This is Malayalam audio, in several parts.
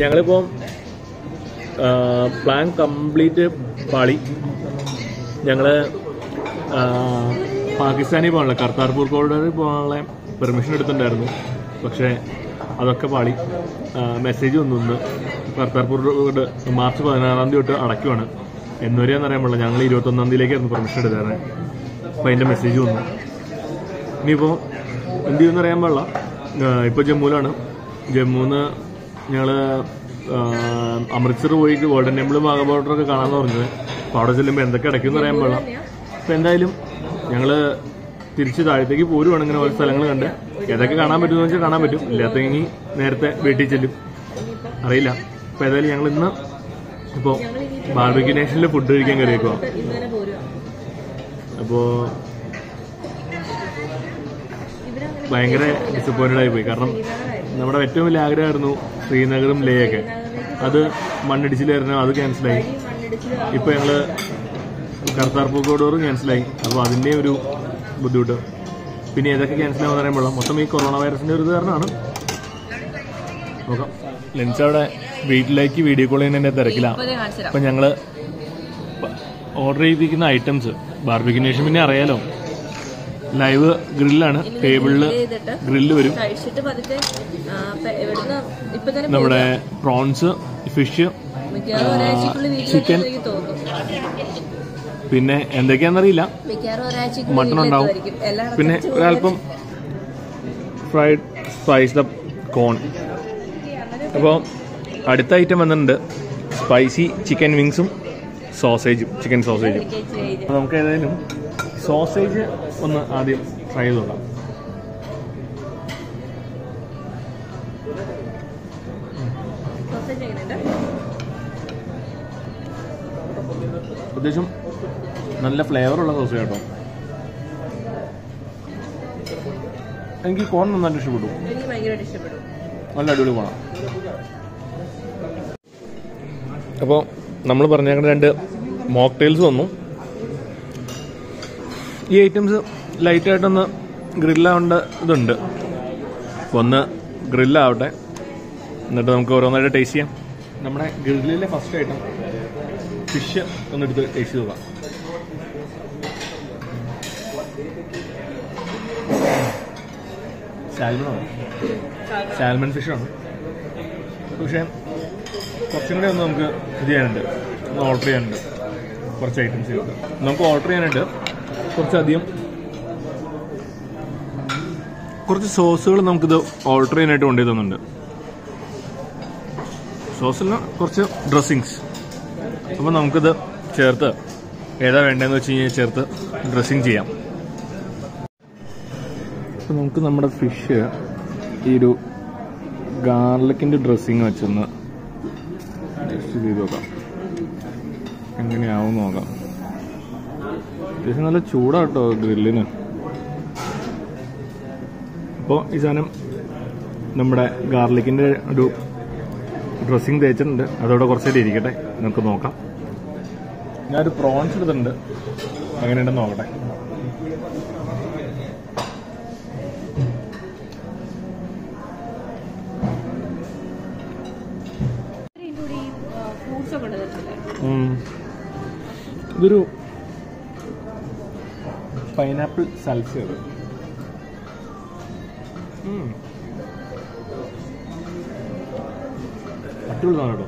ഞങ്ങളിപ്പോൾ പ്ലാൻ കംപ്ലീറ്റ് പാളി. ഞങ്ങൾ പാകിസ്ഥാനിൽ പോകാനുള്ള കർത്താർപൂർ കോറിഡോറിൽ പോകാനുള്ള പെർമിഷൻ എടുത്തിട്ടുണ്ടായിരുന്നു. പക്ഷേ അതൊക്കെ പാളി. മെസ്സേജ് വന്നു, കർത്താർപൂർ റോഡ് മാർച്ച് 16 തൊട്ട് അടയ്ക്കുവാണ്. എന്നവരെയാണെന്ന് അറിയാൻ പാടില്ല. ഞങ്ങൾ 21 തീയതിയിലേക്കായിരുന്നു പെർമിഷൻ എടുത്തായിരുന്നത്. അപ്പോൾ അതിൻ്റെ മെസ്സേജ് വന്നു. ഇനിയിപ്പോൾ എന്ത് ചെയ്യുമെന്ന് അറിയാൻ പാടില്ല. ഇപ്പോൾ ജമ്മുവിലാണ്. ജമ്മുന്ന് ഞങ്ങൾ അമൃത്സർ പോയിട്ട് ഗോൾഡൻ ടെമ്പിൾ വാഗ ബോർഡറൊക്കെ കാണാമെന്ന് പറഞ്ഞത്. അപ്പോൾ അവിടെ ചെല്ലുമ്പോൾ എന്തൊക്കെ അടയ്ക്കുമെന്ന് അറിയാൻ പാടില്ല. അപ്പോൾ എന്തായാലും ഞങ്ങൾ തിരിച്ച് താഴത്തേക്ക് പോരുവാണ്. ഇങ്ങനെ ഓരോ സ്ഥലങ്ങൾ കണ്ട് ഏതൊക്കെ കാണാൻ പറ്റുമെന്ന് വെച്ചാൽ കാണാൻ പറ്റും. ഇല്ലാത്തെങ്കിൽ നേരത്തെ വീട്ടിൽ ചെല്ലും, അറിയില്ല. അപ്പോൾ ഏതായാലും ഞങ്ങൾ ഇന്ന് ഇപ്പോൾ ബാർബിക്യൂ നേഷനിൽ ഫുഡ് കഴിക്കാൻ കയറിയേക്കുക. അപ്പോൾ ഭയങ്കര ഡിസപ്പോയിന്റഡ് ആയി പോയി. കാരണം നമ്മുടെ ഏറ്റവും വലിയ ആഗ്രഹമായിരുന്നു ശ്രീനഗറും ലേയൊക്കെ. അത് മണ്ണിടിച്ചിലായിരുന്നു, അത് ക്യാൻസലായി. ഇപ്പോൾ ഞങ്ങൾ കർത്താർപൂർ കോറിഡോറും ക്യാൻസലായി. അപ്പോൾ അതിൻ്റെ ഒരു ബുദ്ധിമുട്ട്. പിന്നെ ഏതൊക്കെ ക്യാൻസലാണെന്ന് പറയുമ്പോൾ മൊത്തം ഈ കൊറോണ വൈറസിൻ്റെ ഒരു കാരണമാണ്. നോക്കാം. ലെൻസ് അവിടെ വീട്ടിലേക്ക് വീഡിയോ കോൾ ചെയ്യുന്നതിൻ്റെ തിരക്കിലാണ്. അപ്പം ഞങ്ങൾ ഓർഡർ ചെയ്തിരിക്കുന്ന ഐറ്റംസ് ബാർബിക്യൂ നേഷൻ പിന്നെ അറിയാലോ, ലൈവ് ഗ്രില്ലാണ്. ടേബിളിൽ ഗ്രില്ല് വരും. നമ്മുടെ പ്രോൺസ്, ഫിഷ്, ചിക്കൻ, പിന്നെ എന്തൊക്കെയാണെന്നറിയില്ല, മട്ടൺ ഉണ്ടാവും. പിന്നെ ഒരൽപ്പം ഫ്രൈഡ് സ്പൈസ്ഡ് കോൺ. അപ്പോൾ അടുത്ത ഐറ്റം വന്നിട്ടുണ്ട് സ്പൈസി ചിക്കൻ വിങ്സും സോസേജും, ചിക്കൻ സോസേജും. അപ്പോൾ നമുക്ക് ഏതായാലും സോസേജ് ഒന്ന് ആദ്യം ട്രൈ ചെയ്ത് നോക്കാം. അത്യാവശ്യം നല്ല ഫ്ലേവറുള്ള സോസേജ് കേട്ടോ. എനിക്ക് കോൺ നന്നായിട്ട് ഇഷ്ടപ്പെട്ടു. നല്ല അടിപൊളി കോണാണ്. അപ്പോൾ നമ്മൾ പറഞ്ഞേക്കുന്ന 2 മോക്ടെയിൽസ് വന്നു. ഈ ഐറ്റംസ് ലൈറ്റായിട്ടൊന്ന് ഗ്രില്ലാവേണ്ട ഇതുണ്ട്. ഒന്ന് ഗ്രില്ലാവട്ടെ, എന്നിട്ട് നമുക്ക് ഓരോന്നായിട്ട് ടേസ്റ്റ് ചെയ്യാം. നമ്മുടെ ഗ്രില്ലിലെ ഫസ്റ്റ് ഐറ്റം ഫിഷ് ഒന്നെടുത്ത് ടേസ്റ്റ് ചെയ്ത് നോക്കാം. സാൽമൺ ഫിഷാണ്. പക്ഷേ കുറച്ചും കൂടെ ഒന്ന് നമുക്ക് ഇത് ചെയ്യാനുണ്ട്, ഒന്ന് ഓർഡർ ചെയ്യാനുണ്ട്. കുറച്ച് ഐറ്റംസ് നമുക്ക് ഓർഡർ ചെയ്യാനുണ്ട്. കുറച്ച് സോസുകൾ നമുക്കിത് ഓർഡർ ചെയ്യാനായിട്ട് കൊണ്ടുപോയി തന്നുണ്ട്. സോസിന് കുറച്ച് ഡ്രസ്സിങ്സ്. അപ്പോൾ നമുക്കിത് ചേർത്ത് ഏതാ വേണ്ടതെന്ന് വെച്ച് കഴിഞ്ഞാൽ ചേർത്ത് ഡ്രസ്സിങ് ചെയ്യാം. അപ്പോൾ നമുക്ക് നമ്മുടെ ഫിഷ് ഈ ഒരു ഗാർലിക്കിൻ്റെ ഡ്രസ്സിങ് വെച്ചൊന്ന് ടെസ്റ്റ് ചെയ്ത് നോക്കാം, എങ്ങനെയാവും നോക്കാം. അത്യാവശ്യം നല്ല ചൂടാട്ടോ ഗ്രില്ലിന്. അപ്പോൾ ഈ സാധനം നമ്മുടെ ഗാർലിക്കിൻ്റെ ഒരു ഡ്രസ്സിങ് തേച്ചിട്ടുണ്ട്. അതോടെ കുറച്ചേരം ഇരിക്കട്ടെ, നമുക്ക് നോക്കാം. ഞാനൊരു പ്രോൺസ് എടുത്തിട്ടുണ്ട്, എങ്ങനെയുണ്ടെന്ന് നോക്കട്ടെ. ഇതൊരു പൈനാപ്പിൾ സൽസയാണ്. അടിപൊളിയാണ് കേട്ടോ.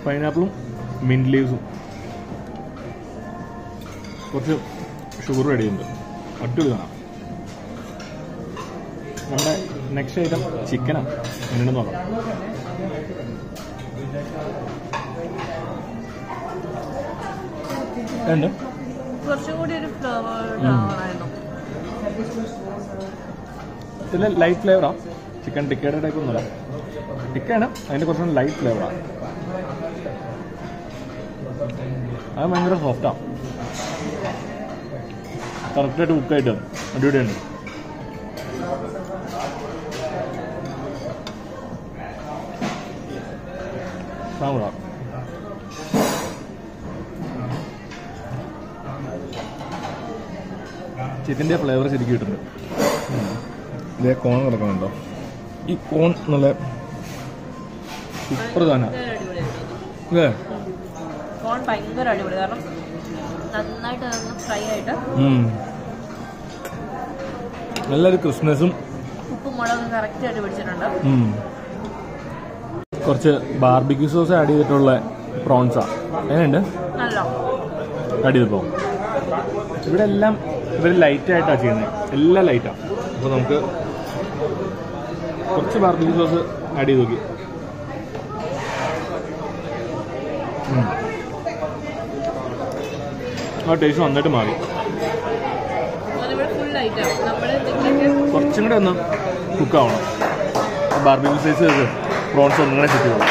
പൈനാപ്പിളും മിന്റ് ലീവ്സും കുറച്ച് ഷുഗർ അടിയുണ്ട്. അടിപൊളിയാണ്. നമ്മുടെ നെക്സ്റ്റ് ഐറ്റം ചിക്കനാണ്. എങ്ങനെയുണ്ടെന്ന് നോക്കാം. ഉണ്ട് ഇതിൽ ലൈറ്റ് ഫ്ലേവറാണ്. ചിക്കൻ ടിക്കയുടെ ടൈപ്പ് ഒന്നുമില്ല, ടിക്കയാണ്. അതിൻ്റെ കുറച്ചും ലൈറ്റ് ഫ്ലേവറാണ്. അത് ഭയങ്കര സോഫ്റ്റാണ്. കറക്റ്റായിട്ട് കുക്കായിട്ട് അടിപൊളിയാണ്. സാമ്പാർ. ചിക്കൻ്റെ ഫ്ലേവർ ശരിക്കും കിട്ടുന്നുണ്ട്. ഇതേ കോൺ കിടക്കുന്നുണ്ടോ? ഈ കോൺ നല്ല സൂപ്പർ തന്നെ അല്ലേ? കോൺ ഭയങ്കര അടിപൊളി. കാരണം നന്നായിട്ട് ഫ്രൈ ആയിട്ട് നല്ലൊരു ക്രിസ്മസും ഉപ്പും മുളകും കറക്റ്റ് ആയിട്ട് പിടിച്ചിട്ടുണ്ട്. കുറച്ച് ബാർബിക്യൂ സോസ് ആഡ് ചെയ്തിട്ടുള്ള പ്രോൺസാ. എങ്ങനെയുണ്ട്? നല്ല ആഡ് ചെയ്തപ്പോൾ ഇവിടെ എല്ലാം ഇവർ ലൈറ്റായിട്ടാണ് ചെയ്യുന്നത്. എല്ലാം ലൈറ്റാണ്. അപ്പോൾ നമുക്ക് കുറച്ച് ബാർബിക്യൂ സോസ് ആഡ് ചെയ്ത് നോക്കി. ആ ടേസ്റ്റ് നന്നായിട്ട് മാറി. കുറച്ചും കൂടെ ഒന്ന് കുക്കാവണം. ബാർബിക്യൂ സൈസ് പ്രോൺസ് ഒന്നും കൂടെ സെറ്റ് ചെയ്യണം.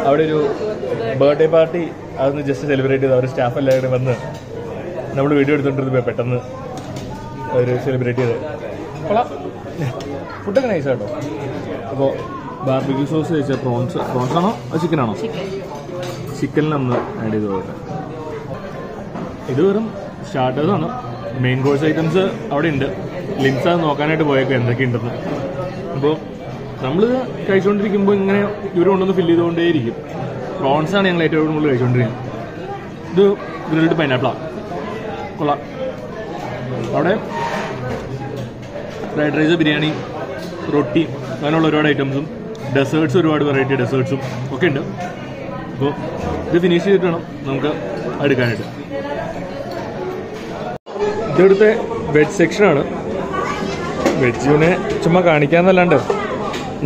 അവിടെ ഒരു ബർത്ത്ഡേ പാർട്ടി അതൊന്ന് ജസ്റ്റ് സെലിബ്രേറ്റ് ചെയ്ത് അവർ സ്റ്റാഫ് എല്ലാവരും വന്ന് നമ്മൾ വീഡിയോ എടുത്തോണ്ടിരുന്നപ്പോൾ പെട്ടെന്ന് അവർ സെലിബ്രേറ്റ് ചെയ്ത് കൊള്ളാം. ഫുഡൊക്കെ നൈസ് കേട്ടോ. അപ്പോൾ ബാർബിക്യൂ സോസ് കഴിച്ച പ്രോൺസാണോ അത് ചിക്കനാണോ? ചിക്കനിലൊന്ന് ആഡ് ചെയ്ത് പോകട്ടെ. ഇത് വെറും സ്റ്റാർട്ടേഴ്സാണ്. മെയിൻ കോഴ്സ് ഐറ്റംസ് അവിടെ ഉണ്ട്. ലിൻസ് അത് നോക്കാനായിട്ട് പോയേക്കും എന്തൊക്കെയുണ്ടെന്ന്. അപ്പോൾ നമ്മളിത് കഴിച്ചുകൊണ്ടിരിക്കുമ്പോൾ ഇങ്ങനെ ഇവർ കൊണ്ടൊന്ന് ഫില്ല് ചെയ്തുകൊണ്ടേയിരിക്കും. പ്രോൺസാണ് ഞങ്ങൾ ഏറ്റവും കൂടുതൽ കഴിച്ചുകൊണ്ടിരിക്കുന്നത്. ഇത് ഗ്രിൽഡ് പൈനാപ്പിളാണ്. കൊള്ളാം. അവിടെ ഫ്രൈഡ് റൈസ്, ബിരിയാണി, റൊട്ടി അങ്ങനെയുള്ള ഒരുപാട് ഐറ്റംസും ഡെസേർട്ട്സ്, ഒരുപാട് വെറൈറ്റി ഡെസേർട്ട്സും ഒക്കെ ഉണ്ട്. അപ്പോൾ ഇത് ഫിനിഷ് ചെയ്തിട്ട് വേണം നമുക്ക് എടുക്കാനായിട്ട്. ഇതെടുത്തെ വെജ് സെക്ഷനാണ്. വെജിനെ ചുമ്മാ കാണിക്കാന്നല്ലാണ്ട്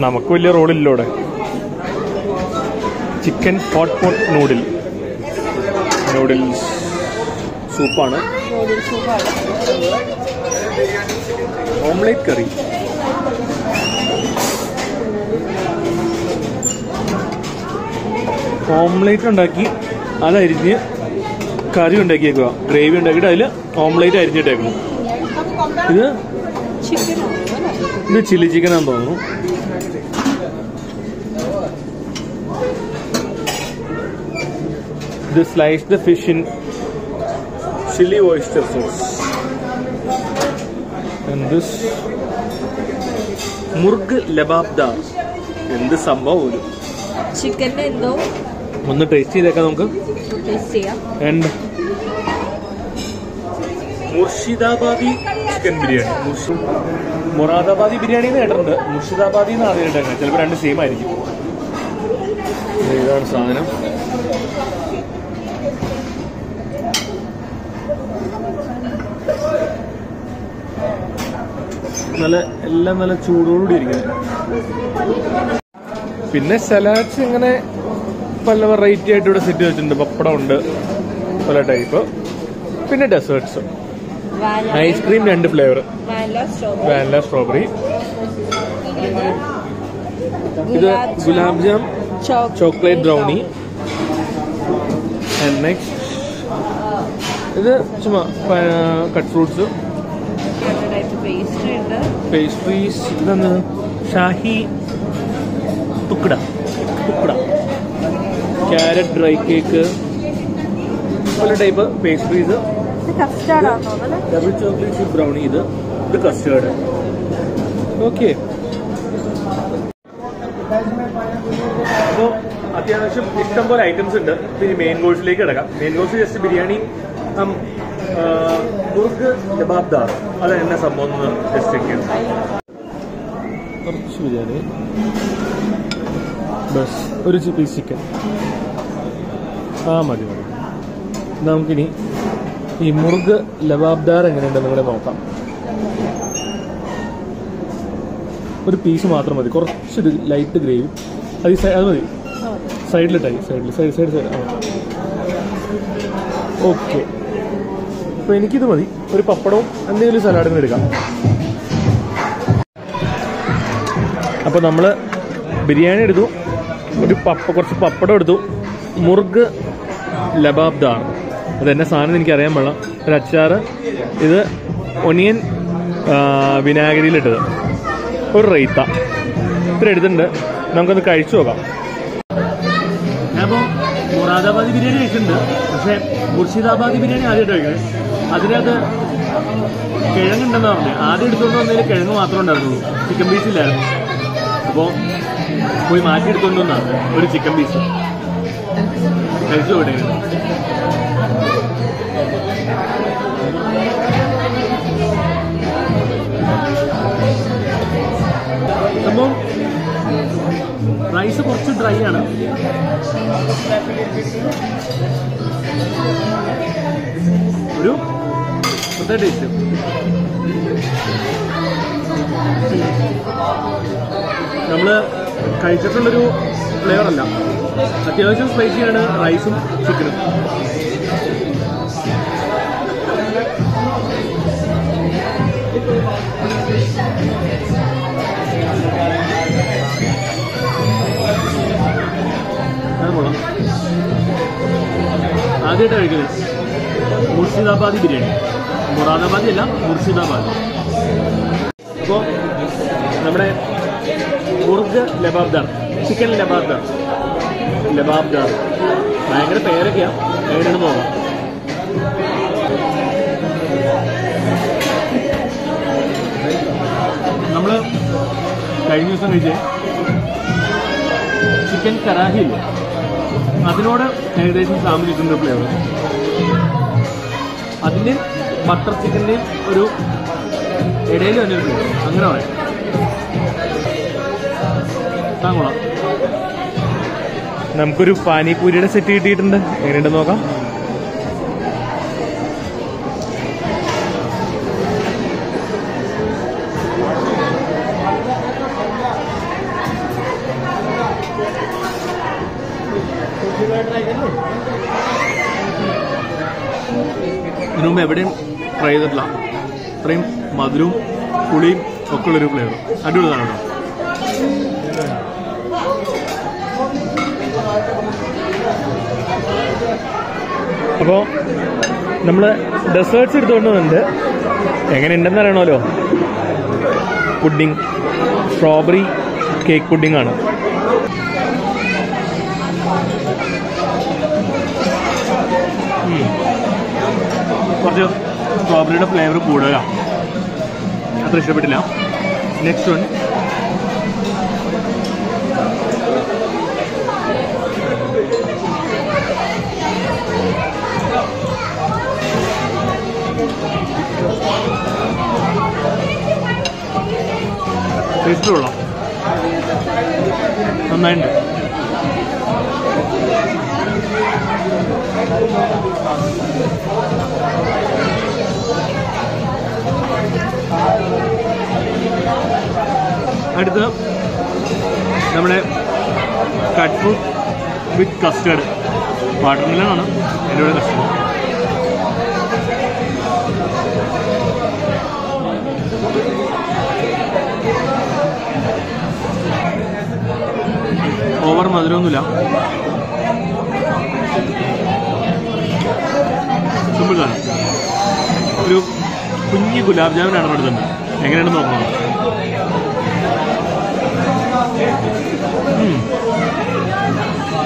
നമുക്ക് വലിയ റോളില്ലോ ഇവിടെ. ചിക്കൻ ഹോട്ട് പോട്ട് നൂഡിൽസ് സൂപ്പാണ്. ഓംലേറ്റ് കറി, ഓംലേറ്റ് ഉണ്ടാക്കി അതരിഞ്ഞ് കറി ഉണ്ടാക്കിയേക്കുക. ഗ്രേവി ഉണ്ടാക്കിയിട്ട് അതിൽ ഓംലേറ്റ് അരിഞ്ഞിട്ടേക്കുന്നു. ഇത് ചില്ലി ചിക്കനാണെന്ന് തോന്നുന്നു. ഇത് slice the fish in chilli oyster sauce. And this murgh lababdar. എന്ത് സംഭവം ഒരു ചിക്കൻ്റെ എന്തോ ഒന്ന് ടേസ്റ്റ് ചെയ്തേക്കാം നമുക്ക്. And Murshidabadi chicken biryani. മൊറാദാബാദി ബിരിയാണി എന്ന് കേട്ടിട്ടുണ്ട്. മുർഷിദാബാദി എന്ന് ആദ്യം കേട്ടേക്കാം. ചിലപ്പോൾ രണ്ട് സെയിം ആയിരിക്കും. ഇതാണ് സാധനം. എല്ലാം നല്ല ചൂടോടുകൂടി ഇരിക്കുന്നത്. പിന്നെ സലാഡ്സ് ഇങ്ങനെ പല വെറൈറ്റി ആയിട്ട് ഇവിടെ സെറ്റ് വെച്ചിട്ടുണ്ട്. പപ്പടം ഉണ്ട് പല ടൈപ്പ്. പിന്നെ desserts, ice cream 2 flavour, vanilla, strawberry. ഇത് gulab jam, chocolate brownie. And next ഇത് ചുമ്മാ കട്ട് ഫ്രൂട്ട്സ്, പേസ്ട്രീസ്. ഇതാണ് shahi tukda, carrot dry cake, പല type pastries. Double chocolate chip brownie. ഇത് കസ്റ്റേർഡ്. ഓക്കെ. അപ്പോൾ അത്യാവശ്യം ഇഷ്ടംപോലെ ഐറ്റംസ് ഉണ്ട്. പിന്നെ മെയിൻ കോഴ്സിലേക്ക് കിടക്കാം. Main course just biryani, murgh lababdar. അത് എന്നെ സംഭവം ഒന്ന് ജസ്റ്റ് ചെക്ക് ചെയ്യണം. കുറച്ച് ബിരിയാണി, ബസ് ഒരു പീസ് ചിക്കൻ. മതി. നമുക്കിനി ഈ മുർഗ് ലബാബ്ദാർ എങ്ങനെയുണ്ടെന്ന് കൂടെ നോക്കാം. ഒരു പീസ് മാത്രം മതി. കുറച്ചൊരു ലൈറ്റ് ഗ്രേവി. അത് മതി. സൈഡിലിട്ടായി. സൈഡ്. ഓക്കെ. അപ്പോൾ എനിക്കിത് മതി. ഒരു പപ്പടവും എന്തെങ്കിലും സലാഡും എടുക്കാം. അപ്പോൾ നമ്മൾ ബിരിയാണി എടുത്തു, കുറച്ച് പപ്പടം എടുത്തു, മുർഗ് ലബാബ്ദാർ, അതെന്നെ സാധനം എനിക്കറിയാൻ പാടില്ല, ഒരു അച്ചാറ്, ഇത് ഒനിയൻ വിനാഗിരിയിലിട്ടത്, ഒരു റൈത്ത, ഇത്ര എടുത്തിട്ടുണ്ട്. നമുക്കൊന്ന് കഴിച്ചു നോക്കാം. ഞാനിപ്പോൾ മുറാദാബാദി ബിരിയാണി കഴിച്ചിട്ടുണ്ട്, പക്ഷേ മുർഷിദാബാദി ബിരിയാണി ആദ്യമായിട്ട് കഴിക്കുന്നത്. അതിനകത്ത് കിഴങ്ങുണ്ടെന്ന് പറഞ്ഞു. ആദ്യം എടുത്തുകൊണ്ട് വന്നതിൽ കിഴങ്ങ് മാത്രമേ ഉണ്ടായിരുന്നുള്ളൂ, ചിക്കൻ പീസ് ഇല്ലായിരുന്നു. അപ്പോൾ പോയി മാറ്റി എടുത്തുകൊണ്ട് വന്നാണ് ഒരു ചിക്കൻ പീസ് കഴിച്ചു പോട്ടെ. സംഭവം റൈസ് കുറച്ച് ഡ്രൈ ആണ്. ഒരു പ്രത്യേക ടേസ്റ്റ്. നമ്മൾ കഴിച്ചിട്ടുള്ളൊരു ഫ്ലേവറല്ല, അത്യാവശ്യം സ്പൈസിയാണ് റൈസും ചിക്കനും. കൊള്ളാം. ആദ്യമായിട്ട് കഴിക്കുന്നത് മുർഷിദാബാദി ബിരിയാണി, മുറാദാബാദി അല്ല, മുർഷിദാബാദ്. അപ്പോൾ നമ്മുടെ മുർഗ് ലബാബ്ദാർ, ചിക്കൻ ലബാബ്ദാർ, ഭയങ്കര പേരൊക്കെയാണ്, എങ്ങനെയാണ് നോക്കാം. നമ്മൾ കഴിഞ്ഞ ദിവസം കഴിച്ച് ചിക്കൻ കറാഹി ഇല്ല, അതിനോട് ഏകദേശം സാമ്യമുണ്ട് ഫ്ലേവർ. അതിൻ്റെ ബട്ടർ ചിക്കൻ്റെയും ഒരു ഇടയിൽ തന്നെ ഒരു ഫ്ലേവർ, അങ്ങനെ പറയാം. താങ്കളാം. നമുക്കൊരു പാനിപൂരിയുടെ സെറ്റ് കിട്ടിയിട്ടുണ്ട്, എങ്ങനെയുണ്ട് നോക്കാം. ഇതിനു മുമ്പ് എവിടെയും ട്രൈ ചെയ്തിട്ടില്ല, ഇത്രയും മധുരവും പുളിയും ഒക്കെ ഉള്ളൊരു ഫ്ലേവർ, അടിപൊളിതാണ് കേട്ടോ. അപ്പോൾ നമ്മൾ ഡെസേർട്ട്സ് എടുത്തുകൊണ്ട് വന്നിട്ടുണ്ട്, എങ്ങനെയുണ്ടെന്ന് അറിയണമല്ലോ. പുഡിങ്, സ്ട്രോബെറി കേക്ക് പുഡിംഗ് ആണ്. കുറച്ച് സ്ട്രോബെറിയുടെ ഫ്ലേവർ കൂടുതലാണ്, അത്ര ഇഷ്ടപ്പെട്ടില്ല. നെക്സ്റ്റ് വൺ ടേസ്റ്റ് കൊള്ളാം, നന്നായിട്ടുണ്ട്. അടുത്ത് നമ്മുടെ കട്ട് ഫ്രൂട്ട് വിത്ത് കസ്റ്റേർഡ്, വാട്ടർമെലനാണ് എൻ്റെ കൂടെ കസ്റ്റേർഡ്. ഓവർ മധുരമൊന്നുമില്ല, സിമ്പിളാണ്. ഒരു കുഞ്ഞ് ഗുലാബ് ജാമുനാണ് എടുത്തുണ്ട്, എങ്ങനെയാണ് നോക്കണം.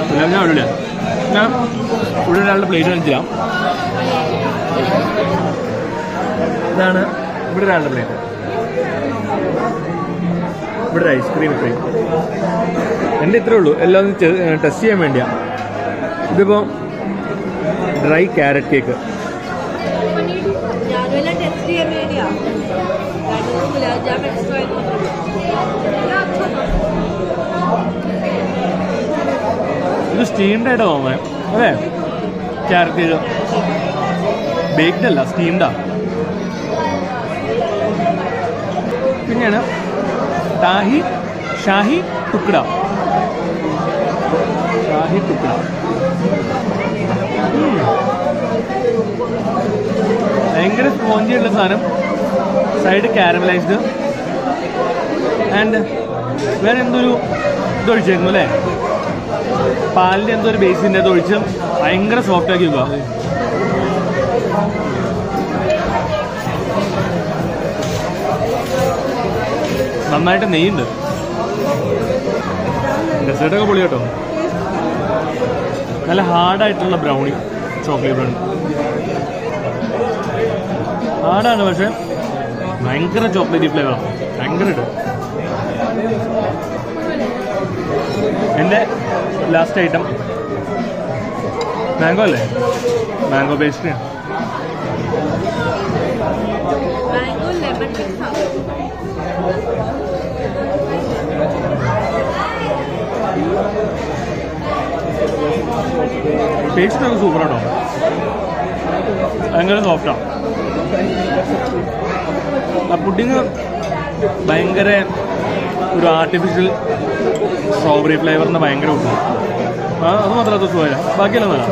ഗുലാബ് ജാമുൻ ഇല്ല, ഞാൻ ഇവിടെ ഒരാളുടെ പ്ലേറ്റ് കാണിച്ചാം. ഇതാണ് ഇവിടെ ഒരാളുടെ പ്ലേറ്റ്, ഇവിടെ ഐസ്ക്രീം ഇത്രയും. എൻ്റെ ഇത്രേ ഉള്ളൂ, എല്ലാം ടെസ്റ്റ് ചെയ്യാൻ വേണ്ടിയാ. ഇതിപ്പോൾ ഡ്രൈ ക്യാരറ്റ് കേക്ക്, ഇത് സ്റ്റീംഡ് ആയിട്ടാണ് തോന്നുന്നത് അല്ലേ? ക്യാരറ്റ് കേക്ക് ബേക്ക്ഡ് അല്ല, സ്റ്റീംഡാ. പിന്നെയാണ് ഷാഹി ടുക്കട, ഭയങ്കര സ്പോഞ്ചി ഉള്ള സാധനം, സൈഡ് കാരമലൈസ്ഡ് ആൻഡ് വേറെ എന്തൊരു ഇതൊഴിച്ചേക്കുന്നു അല്ലേ, പാലിൻ്റെ എന്തോ ഒരു ബേസിൻ്റെ അത് ഒഴിച്ച് ഭയങ്കര സോഫ്റ്റ് ആക്കി വെക്കുക. നന്നായിട്ട് നെയ്യുണ്ട്. ഡെസേർട്ടൊക്കെ പൊളി കേട്ടോ. നല്ല ഹാർഡായിട്ടുള്ള ബ്രൗണി, ചോക്ലേറ്റ് ബ്രൗണി ഹാർഡാണ്, പക്ഷെ ഭയങ്കര ചോക്ലേറ്റ് ഫ്ലേവറാണ്, ഭയങ്കരമായിട്ട്. എൻ്റെ ലാസ്റ്റ് ഐറ്റം മാംഗോ അല്ലേ, മാംഗോ പേസ്ട്രിയാണ്. ടേസ്റ്റ് ഒക്കെ സൂപ്പറാട്ടോ, ഭയങ്കര സോഫ്റ്റാണ്. ആ പുഡിങ് ഭയങ്കര ഒരു ആർട്ടിഫിഷ്യൽ സ്ട്രോബെറി ഫ്ലേവറിന് ഭയങ്കര കൂട്ടും. അത് മാത്രമല്ല സുഖമില്ല, ബാക്കിയെല്ലാം നല്ല.